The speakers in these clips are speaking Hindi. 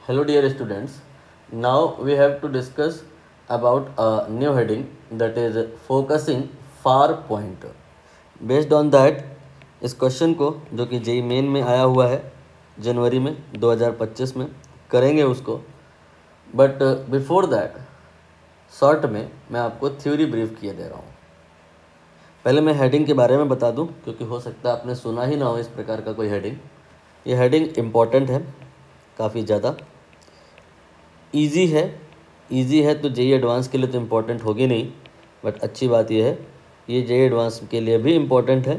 Hello dear students, now we have to discuss about a new heading that is focusing far point. Based on that, इस क्वेश्चन को जो कि जेई मेन में आया हुआ है जनवरी में 2025 में करेंगे उसको, बट बिफोर दैट शॉर्ट में मैं आपको थ्योरी ब्रीफ किए दे रहा हूँ। पहले मैं हेडिंग के बारे में बता दूँ क्योंकि हो सकता है आपने सुना ही ना हो इस प्रकार का कोई हेडिंग। ये हेडिंग इम्पॉर्टेंट है, काफ़ी ज़्यादा ईजी है तो जेई एडवांस के लिए तो इम्पोर्टेंट होगी नहीं, बट अच्छी बात यह है ये जेई एडवांस के लिए भी इम्पोर्टेंट है।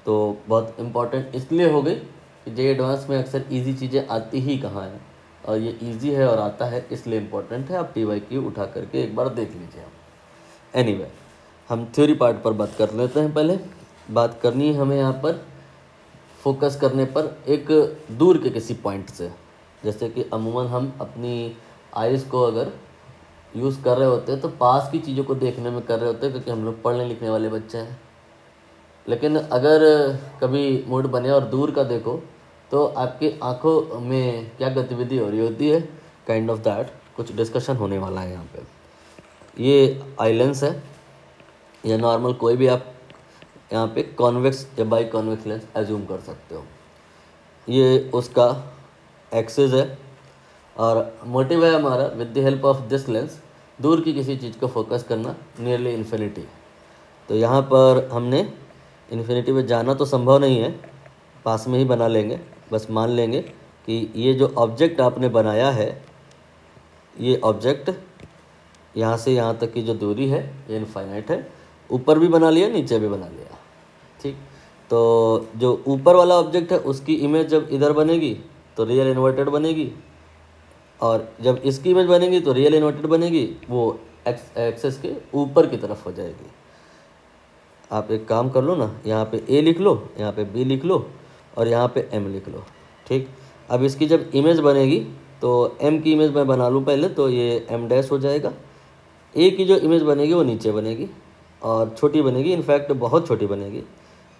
तो बहुत इम्पोर्टेंट इसलिए हो गई कि जेई एडवांस में अक्सर इजी चीज़ें आती ही कहाँ हैं, और ये इजी है और आता है इसलिए इम्पोर्टेंट है। आप PYQ उठा करके एक बार देख लीजिए आप। एनीवे, हम थ्योरी पार्ट पर बात कर लेते हैं। पहले बात करनी है हमें यहाँ पर फोकस करने पर एक दूर के किसी पॉइंट से, जैसे कि अमूमन हम अपनी आइज़ को अगर यूज़ कर रहे होते हैं तो पास की चीज़ों को देखने में कर रहे होते हैं क्योंकि हम लोग पढ़ने लिखने वाले बच्चे हैं। लेकिन अगर कभी मूड बने और दूर का देखो तो आपकी आंखों में क्या गतिविधि हो रही होती है, काइंड ऑफ दैट कुछ डिस्कशन होने वाला है यहाँ पे। ये आई लेंस है या नॉर्मल कोई भी आप यहाँ पे कॉन्वेक्स या बाई कॉन्वेक्स लेंस एज्यूम कर सकते हो। ये उसका एक्सिस है और मोटिव है हमारा with the help of this lens दूर की किसी चीज़ को फोकस करना नियरली इन्फिनिटी। तो यहाँ पर हमने इन्फिनिटी में जाना तो संभव नहीं है, पास में ही बना लेंगे। बस मान लेंगे कि ये जो ऑब्जेक्ट आपने बनाया है, ये ऑब्जेक्ट यहाँ से यहाँ तक की जो दूरी है ये इनफाइनाइट है। ऊपर भी बना लिया, नीचे भी बना लिया, ठीक। तो जो ऊपर वाला ऑब्जेक्ट है उसकी इमेज जब इधर बनेगी तो रियल इन्वर्टेड बनेगी, और जब इसकी इमेज बनेगी तो रियल इन्वर्टेड बनेगी, वो एक्सेस के ऊपर की तरफ हो जाएगी। आप एक काम कर लो ना, यहाँ पे A लिख लो, यहाँ पे B लिख लो और यहाँ पे M लिख लो, ठीक। अब इसकी जब इमेज बनेगी तो M की इमेज मैं बना लूँ पहले, तो ये M डैश हो जाएगा। A की जो इमेज बनेगी वो नीचे बनेगी और छोटी बनेगी, इनफैक्ट बहुत छोटी बनेगी,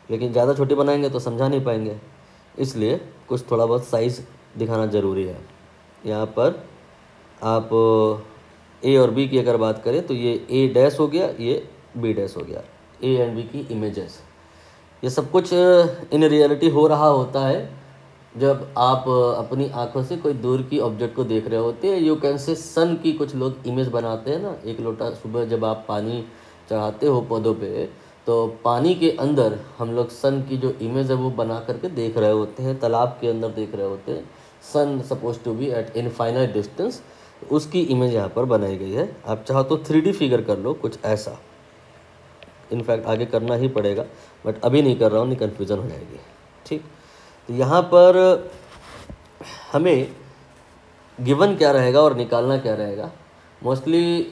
लेकिन ज़्यादा छोटी बनाएंगे तो समझा नहीं पाएंगे, इसलिए कुछ थोड़ा बहुत साइज़ दिखाना ज़रूरी है। यहाँ पर आप A और B की अगर बात करें तो ये A डैश हो गया, ये B डैश हो गया, A एंड B की इमेजेस। ये सब कुछ इन रियलिटी हो रहा होता है जब आप अपनी आंखों से कोई दूर की ऑब्जेक्ट को देख रहे होते हैं। यू कैन से सन की कुछ लोग इमेज बनाते हैं ना। एक लोटा सुबह जब आप पानी चढ़ाते हो पौधों पे, तो पानी के अंदर हम लोग सन की जो इमेज है वो बना करके देख रहे होते हैं, तालाब के अंदर देख रहे होते हैं। Sun suppose to be at infinite distance, उसकी इमेज यहाँ पर बनाई गई है। आप चाहो तो 3D फिगर कर लो कुछ ऐसा, इनफैक्ट आगे करना ही पड़ेगा बट अभी नहीं कर रहा हूँ, नहीं कन्फ्यूज़न हो जाएगी, ठीक। तो यहाँ पर हमें गिवन क्या रहेगा और निकालना क्या रहेगा, मोस्टली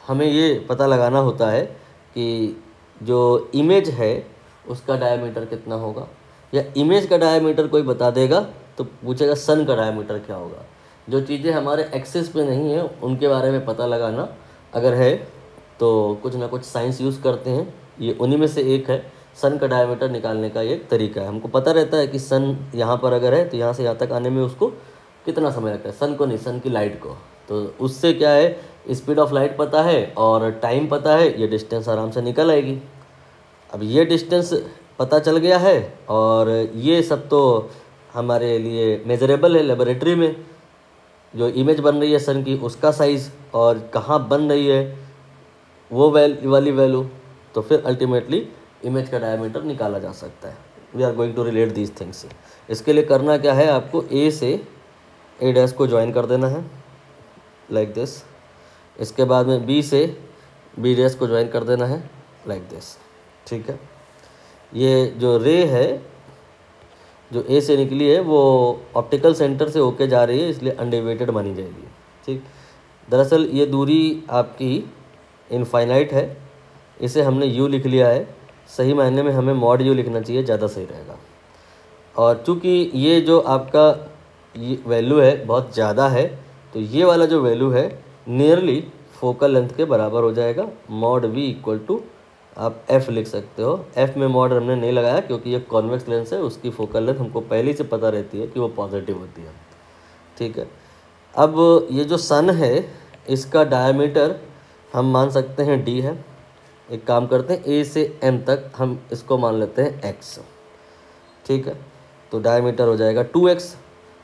हमें ये पता लगाना होता है कि जो इमेज है उसका डायमीटर कितना होगा, या इमेज का डायमीटर कोई बता देगा तो पूछेगा सन का डायमीटर क्या होगा। जो चीज़ें हमारे एक्सेस पे नहीं है उनके बारे में पता लगाना अगर है तो कुछ ना कुछ साइंस यूज़ करते हैं, ये उन्हीं में से एक है। सन का डायमीटर निकालने का एक तरीका है। हमको पता रहता है कि सन यहाँ पर अगर है तो यहाँ से यहाँ तक आने में उसको कितना समय लगता है, सन को नहीं, सन की लाइट को। तो उससे क्या है, स्पीड ऑफ लाइट पता है और टाइम पता है, ये डिस्टेंस आराम से निकल आएगी। अब ये डिस्टेंस पता चल गया है और ये सब तो हमारे लिए मेजरेबल है। लेबोरेटरी में जो इमेज बन रही है सन की, उसका साइज़ और कहाँ बन रही है वो वाली वैल्यू, तो फिर अल्टीमेटली इमेज का डायमीटर निकाला जा सकता है। We are going to relate these things. इसके लिए करना क्या है, आपको A से A डैश को ज्वाइन कर देना है लाइक दिस। इसके बाद में B से B डैश को ज्वाइन कर देना है लाइक दिस, ठीक है। ये जो रे है जो A से निकली है वो ऑप्टिकल सेंटर से होके जा रही है, इसलिए अनडेविएटेड मानी जाएगी, ठीक। दरअसल ये दूरी आपकी इनफाइनाइट है, इसे हमने U लिख लिया है। सही मायने में हमें मॉड U लिखना चाहिए, ज़्यादा सही रहेगा। और चूँकि ये जो आपका ये वैल्यू है बहुत ज़्यादा है, तो ये वाला जो वैल्यू है नियरली फोकल लेंथ के बराबर हो जाएगा। मॉड V इक्वल टू आप F लिख सकते हो। F में मॉड हमने नहीं लगाया क्योंकि ये कॉन्वेक्स लेंस है, उसकी फोकल लेंथ हमको पहले से पता रहती है कि वो पॉजिटिव होती है, ठीक है। अब ये जो सन है इसका डायमीटर हम मान सकते हैं d है। एक काम करते हैं, a से m तक हम इसको मान लेते हैं x, ठीक है। तो डायमीटर हो जाएगा 2x।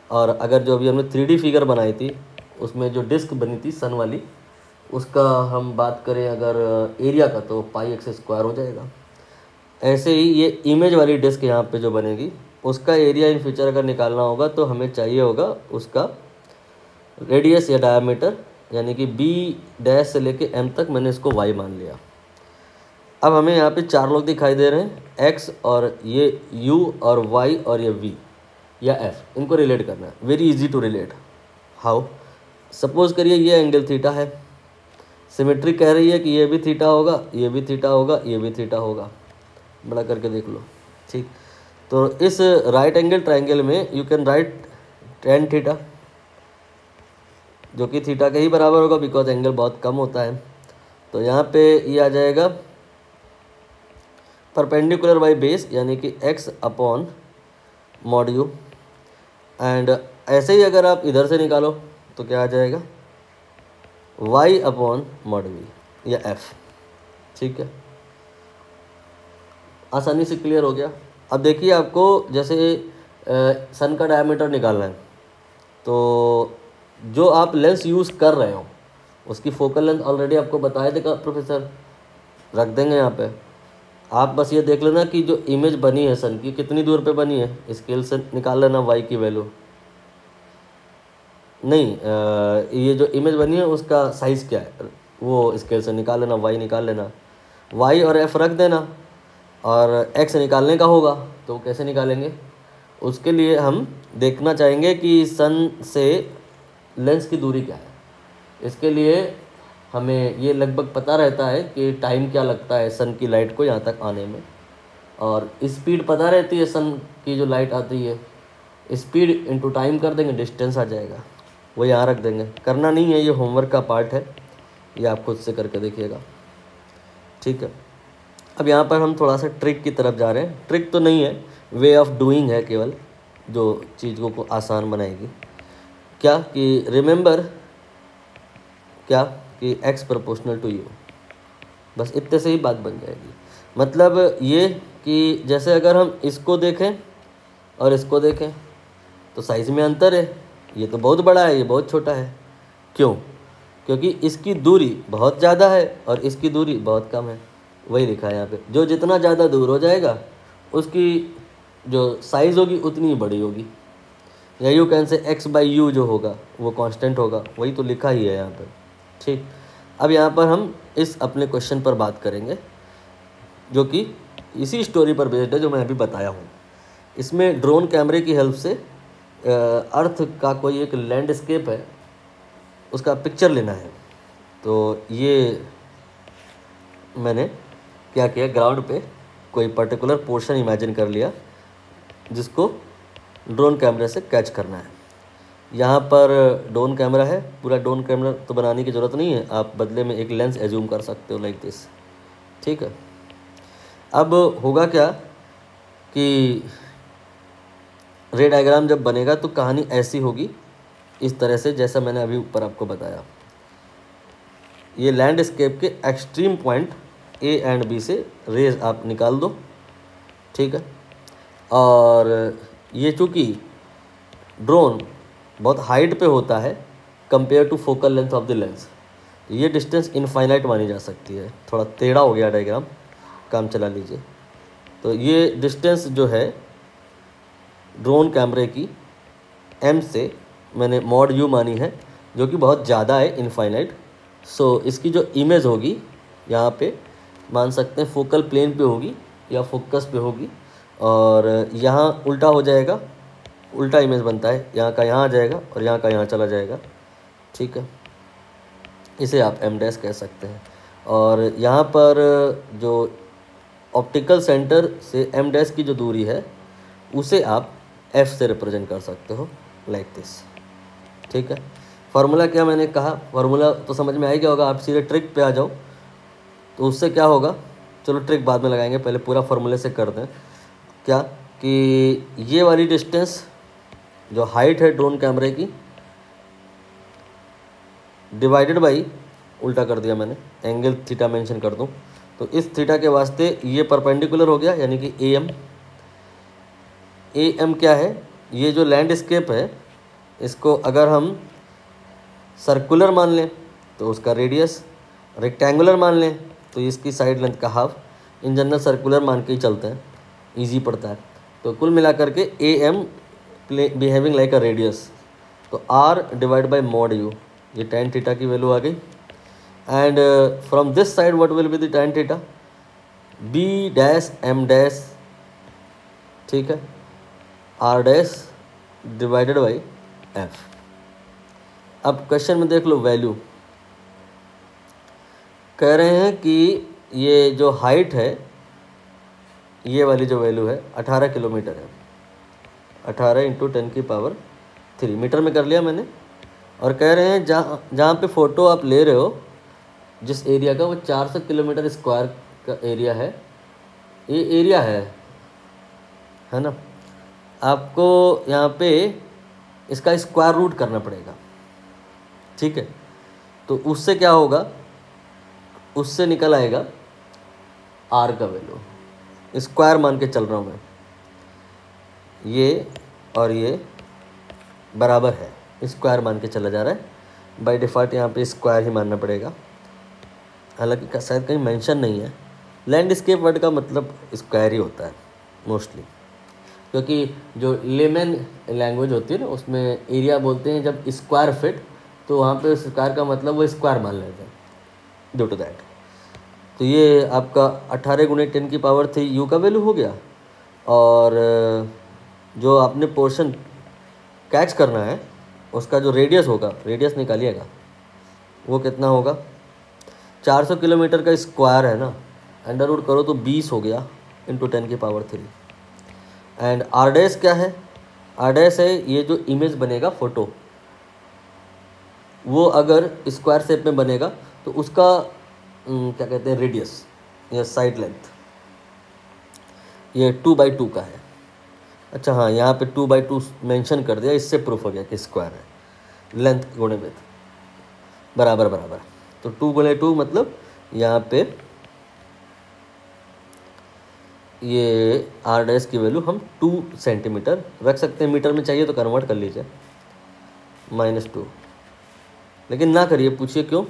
और अगर जो अभी हमने 3D फिगर बनाई थी उसमें जो डिस्क बनी थी सन वाली, उसका हम बात करें अगर एरिया का तो πx² हो जाएगा। ऐसे ही ये इमेज वाली डिस्क यहाँ पे जो बनेगी उसका एरिया इन फ्यूचर अगर निकालना होगा तो हमें चाहिए होगा उसका रेडियस या डायमीटर, यानी कि b' से लेके m तक मैंने इसको y मान लिया। अब हमें यहाँ पे 4 लोग दिखाई दे रहे हैं, x और ये u और y और ये v या f, इनको रिलेट करना है। Very easy to relate. How? Suppose करिए ये एंगल थीटा है, सिमेट्री कह रही है कि ये भी थीटा होगा, ये भी थीटा होगा, ये भी थीटा होगा। बड़ा करके देख लो, ठीक। तो इस राइट एंगल ट्रायंगल में you can write tan theta, जो कि थीटा के ही बराबर होगा बिकॉज एंगल बहुत कम होता है। तो यहाँ पे ये आ जाएगा परपेंडिकुलर बाई बेस, यानी कि x upon mod you. And ऐसे ही अगर आप इधर से निकालो तो क्या आ जाएगा, y अपॉन मॉड वी या f, ठीक है। आसानी से क्लियर हो गया। अब देखिए आपको जैसे सन का डायमीटर निकालना है, तो जो आप लेंस यूज़ कर रहे हो उसकी फोकल लेंथ ऑलरेडी आपको बताया था प्रोफेसर, रख देंगे यहाँ पे। आप बस ये देख लेना कि जो इमेज बनी है सन की कितनी दूर पे बनी है, स्केल से निकाल लेना y की वैल्यू। नहीं, ये जो इमेज बनी है उसका साइज़ क्या है वो स्केल से निकाल लेना, y निकाल लेना, y और f रख देना। और x निकालने का होगा तो कैसे निकालेंगे, उसके लिए हम देखना चाहेंगे कि सन से लेंस की दूरी क्या है। इसके लिए हमें ये लगभग पता रहता है कि टाइम क्या लगता है सन की लाइट को यहाँ तक आने में, और स्पीड पता रहती है सन की जो लाइट आती है, स्पीड इंटू टाइम कर देंगे, डिस्टेंस आ जाएगा, वो यहाँ रख देंगे। करना नहीं है, ये होमवर्क का पार्ट है, ये आप खुद से करके देखिएगा, ठीक है। अब यहाँ पर हम थोड़ा सा ट्रिक की तरफ जा रहे हैं। ट्रिक तो नहीं है, वे ऑफ डूइंग है केवल, जो चीज़ों को आसान बनाएगी। क्या कि रिमेंबर क्या कि x प्रोपोर्शनल टू यू, बस इतने से ही बात बन जाएगी। मतलब ये कि जैसे अगर हम इसको देखें और इसको देखें तो साइज़ में अंतर है, ये तो बहुत बड़ा है, ये बहुत छोटा है। क्यों? क्योंकि इसकी दूरी बहुत ज़्यादा है और इसकी दूरी बहुत कम है। वही लिखा है यहाँ पे, जो जितना ज़्यादा दूर हो जाएगा उसकी जो साइज़ होगी उतनी ही बड़ी होगी, या यू कैन से x/u जो होगा वो कांस्टेंट होगा, वही तो लिखा ही है यहाँ पर, ठीक। अब यहाँ पर हम इस अपने क्वेश्चन पर बात करेंगे जो कि इसी स्टोरी पर बेस्ड है जो मैं अभी बताया हूँ। इसमें ड्रोन कैमरे की हेल्प से अर्थ का कोई एक लैंडस्केप है, उसका पिक्चर लेना है। तो ये मैंने क्या किया, ग्राउंड पे कोई पर्टिकुलर पोर्शन इमेजिन कर लिया जिसको ड्रोन कैमरे से कैच करना है। यहाँ पर ड्रोन कैमरा है, पूरा ड्रोन कैमरा तो बनाने की ज़रूरत नहीं है, आप बदले में एक लेंस एज्यूम कर सकते हो लाइक दिस, ठीक है। अब होगा क्या कि रे डायग्राम जब बनेगा तो कहानी ऐसी होगी, इस तरह से जैसा मैंने अभी ऊपर आपको बताया। ये लैंडस्केप के extreme point A and B से रेज आप निकाल दो, ठीक है। और ये चूँकि ड्रोन बहुत हाइट पे होता है compare to focal length of the lens, तो ये डिस्टेंस इनफाइनाइट मानी जा सकती है। थोड़ा टेढ़ा हो गया डायग्राम, काम चला लीजिए। तो ये डिस्टेंस जो है ड्रोन कैमरे की m से मैंने मॉड u मानी है, जो कि बहुत ज़्यादा है, इनफाइनाइट। सो इसकी जो इमेज होगी यहाँ पे मान सकते हैं फोकल प्लेन पे होगी या फोकस पे होगी, और यहाँ उल्टा हो जाएगा, उल्टा इमेज बनता है, यहाँ का यहाँ आ जाएगा और यहाँ का यहाँ चला जाएगा, ठीक है। इसे आप m' कह सकते हैं। और यहाँ पर जो ऑप्टिकल सेंटर से m' की जो दूरी है उसे आप f से रिप्रेजेंट कर सकते हो लाइक दिस, ठीक है। फार्मूला क्या मैंने कहा, फार्मूला तो समझ में आ गया होगा। आप सीधे ट्रिक पे आ जाओ तो उससे क्या होगा, चलो ट्रिक बाद में लगाएंगे, पहले पूरा फार्मूले से कर दें। क्या कि ये वाली डिस्टेंस जो हाइट है ड्रोन कैमरे की, डिवाइडेड बाई, उल्टा कर दिया मैंने, एंगल थीटा मेंशन कर दूं तो इस थीटा के वास्ते ये परपेंडिकुलर हो गया, यानी कि ए एम क्या है, ये जो लैंडस्केप है इसको अगर हम सर्कुलर मान लें तो उसका रेडियस, रेक्टेंगुलर मान लें तो इसकी साइड लेंथ का हाफ, इन जनरल सर्कुलर मान के ही चलते हैं, इजी पड़ता है। तो कुल मिलाकर के A M behaving like a radius, तो R divide by mod U, ये tan थीटा की वैल्यू आ गई। And from this side what will be the tan theta, B dash M dash, ठीक है, R dash divided by F. अब क्वेश्चन में देख लो वैल्यू, कह रहे हैं कि ये जो हाइट है, ये वाली जो वैल्यू है 18 किलोमीटर है, 18 इंटू 10⁻³ मीटर में कर लिया मैंने। और कह रहे हैं जहाँ पे फ़ोटो आप ले रहे हो जिस एरिया का, वो 400 किलोमीटर स्क्वायर का एरिया है, ये एरिया है ना। आपको यहाँ पे इसका स्क्वायर रूट करना पड़ेगा, ठीक है। तो उससे क्या होगा, उससे निकल आएगा आर का वैल्यू, स्क्वायर मान के चल रहा हूँ मैं, ये और ये बराबर है, स्क्वायर मान के चला जा रहा है, बाय डिफ़ॉल्ट यहाँ पे स्क्वायर ही मानना पड़ेगा। हालांकि शायद कहीं मेंशन नहीं है, लैंडस्केप वर्ड का मतलब स्क्वायर ही होता है मोस्टली, क्योंकि जो लेमन लैंग्वेज होती है ना उसमें एरिया बोलते हैं जब स्क्वायर फिट, तो वहाँ पे स्क्वायर का मतलब वो स्क्वायर मान लेते हैं, ड्यू टू दैट। तो ये आपका 18 × 10⁻³ यू का वैल्यू हो गया। और जो आपने पोर्शन कैच करना है उसका जो रेडियस होगा, रेडियस निकालिएगा, वो कितना होगा, 400 किलोमीटर का स्क्वायर है ना, अंडर रूट करो तो 20 हो गया इंटू 10⁻³। एंड आर डैश क्या है, आर डैश है ये जो इमेज बनेगा फ़ोटो, वो अगर स्क्वायर शेप में बनेगा तो उसका क्या कहते हैं, रेडियस या साइड लेंथ, ये 2/2 का है। अच्छा हाँ, यहाँ पे 2/2 मेंशन कर दिया, इससे प्रूफ हो गया कि स्क्वायर है, लेंथ गुणे विड्थ बराबर बराबर। तो 2 × 2 मतलब यहाँ पे ये आर डैश की वैल्यू हम 2 सेंटीमीटर रख सकते हैं, मीटर में चाहिए तो कन्वर्ट कर लीजिए, -2, लेकिन ना करिए, पूछिए क्यों।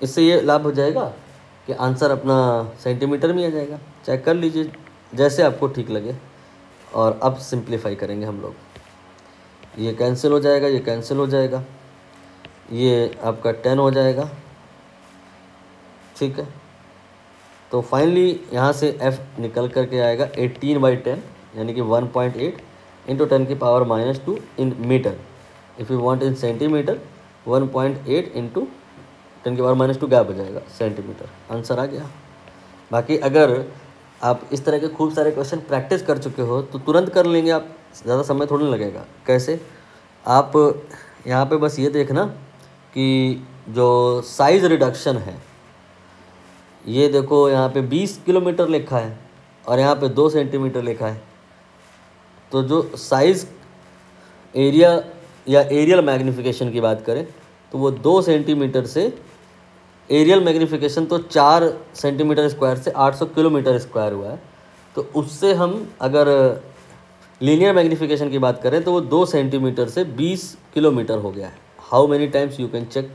इससे ये लाभ हो जाएगा कि आंसर अपना सेंटीमीटर में आ जाएगा, चेक कर लीजिए जैसे आपको ठीक लगे। और अब सिंप्लीफाई करेंगे हम लोग, ये कैंसिल हो जाएगा, ये कैंसिल हो जाएगा, ये आपका 10 हो जाएगा, ठीक है। तो फाइनली यहाँ से f निकल करके आएगा 18/10, यानी कि 1.8 into 10⁻² in metre. If you want in centimetre 1.8 into 10⁻² गैप हो जाएगा सेंटीमीटर, आंसर आ गया। बाकी अगर आप इस तरह के खूब सारे क्वेश्चन प्रैक्टिस कर चुके हो तो तुरंत कर लेंगे आप, ज़्यादा समय थोड़ी लगेगा। कैसे, आप यहाँ पे बस ये देखना कि जो साइज़ रिडक्शन है, ये देखो यहाँ पे 20 किलोमीटर लिखा है और यहाँ पे 2 सेंटीमीटर लिखा है, तो जो साइज़ एरिया या एरियल मैग्नीफिकेशन की बात करें तो वो 2 सेंटीमीटर से एरियल मैग्नीफिकेशन तो 4 सेंटीमीटर स्क्वायर से 800 किलोमीटर स्क्वायर हुआ है। तो उससे हम अगर लीनियर मैग्नीफिकेशन की बात करें तो वो 2 सेंटीमीटर से 20 किलोमीटर हो गया है। How many times you can check.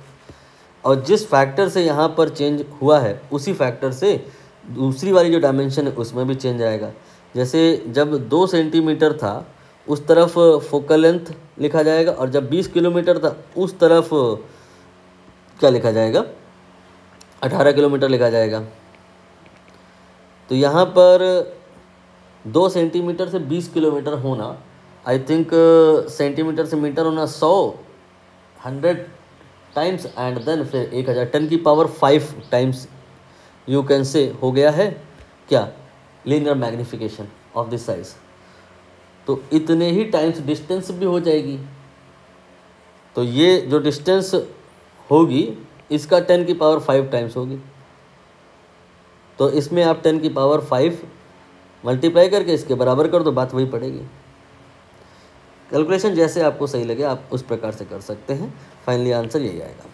और जिस फैक्टर से यहाँ पर चेंज हुआ है उसी फैक्टर से दूसरी वाली जो डायमेंशन है उसमें भी चेंज आएगा। जैसे जब 2 सेंटीमीटर था उस तरफ फोकल लेंथ लिखा जाएगा, और जब 20 किलोमीटर था उस तरफ क्या लिखा जाएगा, 18 किलोमीटर लिखा जाएगा। तो यहाँ पर 2 सेंटीमीटर से 20 किलोमीटर होना, आई थिंक सेंटीमीटर से मीटर होना 100 टाइम्स, एंड देन फिर 1000 10⁵ टाइम्स यू कैन से हो गया है क्या, linear magnification of this size. तो इतने ही टाइम्स डिस्टेंस भी हो जाएगी। तो ये जो डिस्टेंस होगी इसका 10⁵ टाइम्स होगी। तो इसमें आप 10⁵ मल्टीप्लाई करके इसके बराबर कर दो, बात वही पड़ेगी। कैलकुलेशन जैसे आपको सही लगे आप उस प्रकार से कर सकते हैं। फाइनली आंसर यही आएगा।